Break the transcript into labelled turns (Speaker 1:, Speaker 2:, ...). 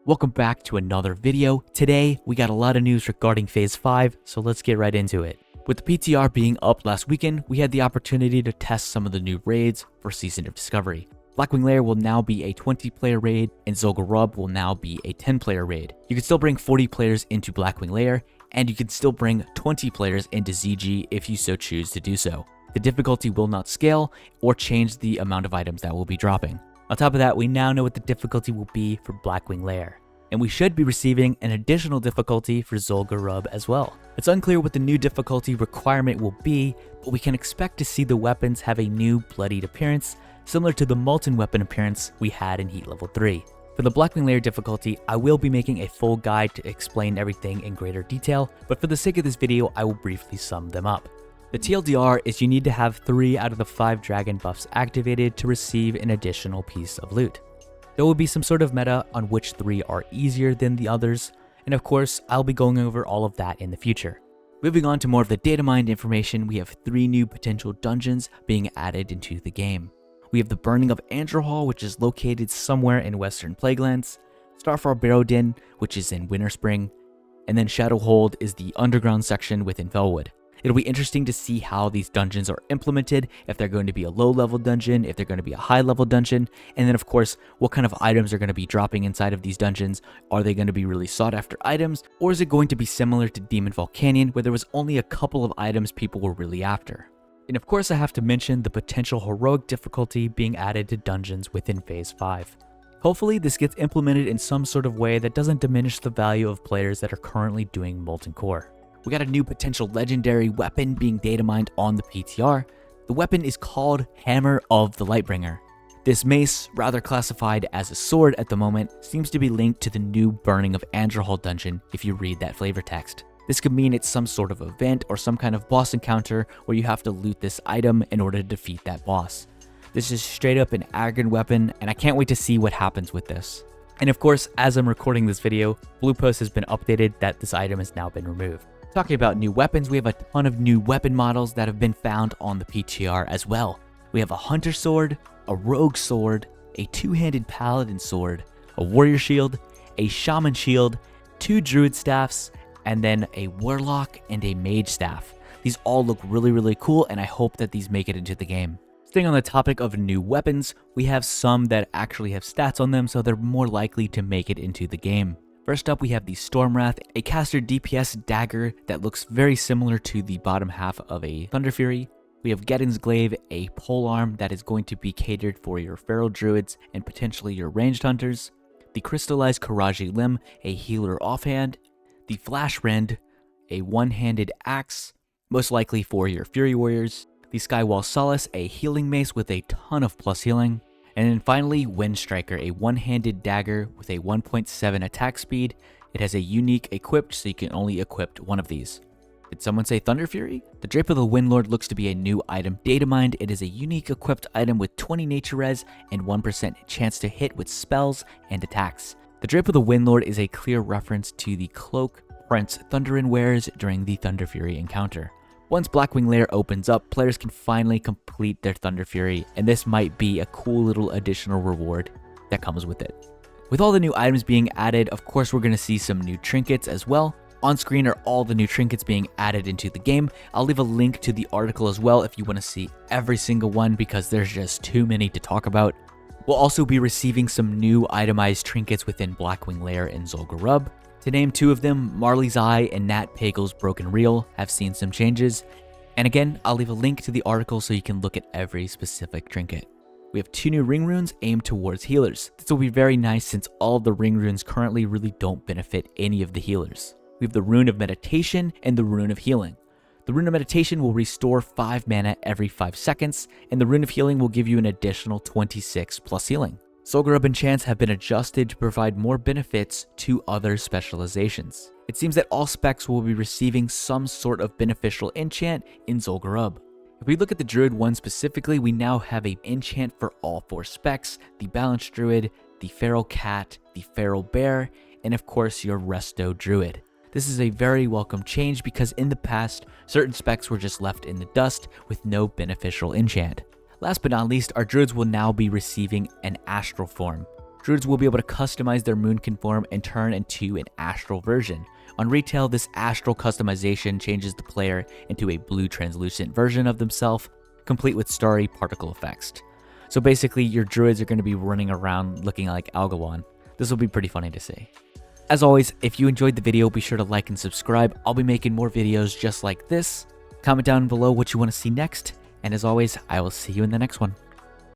Speaker 1: Welcome back to another video. Today, we got a lot of news regarding Phase 5, so let's get right into it. With the PTR being up last weekend, we had the opportunity to test some of the new raids for Season of Discovery. Blackwing Lair will now be a 20-player raid, and Zul'Gurub will now be a 10-player raid. You can still bring 40 players into Blackwing Lair, and you can still bring 20 players into ZG if you so choose to do so. The difficulty will not scale or change the amount of items that will be dropping. On top of that, we now know what the difficulty will be for Blackwing Lair, and we should be receiving an additional difficulty for Zul'Gurub as well. It's unclear what the new difficulty requirement will be, but we can expect to see the weapons have a new bloodied appearance, similar to the molten weapon appearance we had in Heat Level 3. For the Blackwing Lair difficulty, I will be making a full guide to explain everything in greater detail, but for the sake of this video, I will briefly sum them up. The TLDR is you need to have 3 out of the 5 dragon buffs activated to receive an additional piece of loot. There will be some sort of meta on which 3 are easier than the others, and of course, I'll be going over all of that in the future. Moving on to more of the data mined information, we have 3 new potential dungeons being added into the game. We have the Burning of Astral, which is located somewhere in Western Plaguelands, Starfall Barrow Den, which is in Winterspring, and then Shadowhold is the underground section within Felwood. It'll be interesting to see how these dungeons are implemented, if they're going to be a low-level dungeon, if they're going to be a high-level dungeon, and then of course, what kind of items are going to be dropping inside of these dungeons. Are they going to be really sought-after items, or is it going to be similar to Demonfall Canyon, where there was only a couple of items people were really after? And of course, I have to mention the potential heroic difficulty being added to dungeons within Phase 5. Hopefully, this gets implemented in some sort of way that doesn't diminish the value of players that are currently doing Molten Core. We got a new potential legendary weapon being data mined on the PTR. The weapon is called Hammer of the Lightbringer. This mace, rather classified as a sword at the moment, seems to be linked to the new Burning of Astral dungeon if you read that flavor text. This could mean it's some sort of event or some kind of boss encounter where you have to loot this item in order to defeat that boss. This is straight up an Argon weapon, and I can't wait to see what happens with this. And of course, as I'm recording this video, Blue Post has been updated that this item has now been removed. Talking about new weapons, we have a ton of new weapon models that have been found on the PTR as well. We have a Hunter Sword, a Rogue Sword, a 2-handed Paladin Sword, a Warrior Shield, a Shaman Shield, 2 Druid Staffs, and then a Warlock and a Mage Staff. These all look really cool, and I hope that these make it into the game. Staying on the topic of new weapons, we have some that actually have stats on them, so they're more likely to make it into the game. First up, we have the Stormwrath, a caster DPS dagger that looks very similar to the bottom half of a Thunderfury. We have Geddon's Glaive, a polearm that is going to be catered for your feral druids and potentially your ranged hunters. The Crystallized Karaji Limb, a healer offhand. The Flash Rend, a one-handed axe, most likely for your Fury Warriors. The Skywall Solace, a healing mace with a ton of plus healing. And then finally, Wind Striker, a one-handed dagger with a 1.7 attack speed. It has a unique equipped, so you can only equip one of these. Did someone say Thunderfury? The Drape of the Windlord looks to be a new item data mined. It is a unique equipped item with 20 nature res and 1% chance to hit with spells and attacks. The Drape of the Windlord is a clear reference to the cloak Prince Thunderin wears during the Thunderfury encounter. Once Blackwing Lair opens up, players can finally complete their Thunderfury, and this might be a cool little additional reward that comes with it. With all the new items being added, of course we're going to see some new trinkets as well. On screen are all the new trinkets being added into the game. I'll leave a link to the article as well if you want to see every single one, because there's just too many to talk about. We'll also be receiving some new itemized trinkets within Blackwing Lair and Zul'Gurub. To name 2 of them, Marley's Eye and Nat Pagel's Broken Reel have seen some changes. And again, I'll leave a link to the article so you can look at every specific trinket. We have 2 new ring runes aimed towards healers. This will be very nice since all of the ring runes currently really don't benefit any of the healers. We have the Rune of Meditation and the Rune of Healing. The Rune of Meditation will restore 5 mana every 5 seconds, and the Rune of Healing will give you an additional 26 plus healing. Zul'Gurub enchants have been adjusted to provide more benefits to other specializations. It seems that all specs will be receiving some sort of beneficial enchant in Zul'Gurub. If we look at the Druid one specifically, we now have an enchant for all 4 specs: the Balanced Druid, the Feral Cat, the Feral Bear, and of course your Resto Druid. This is a very welcome change because in the past, certain specs were just left in the dust with no beneficial enchant. Last but not least, our druids will now be receiving an astral form. Druids will be able to customize their Moomkin form and turn into an Astral version. On retail, this Astral customization changes the player into a blue translucent version of themselves, complete with starry particle effects. So basically, your druids are going to be running around looking like Algawan. This will be pretty funny to see. As always, if you enjoyed the video, be sure to like and subscribe. I'll be making more videos just like this. Comment down below what you want to see next. And as always, I will see you in the next one.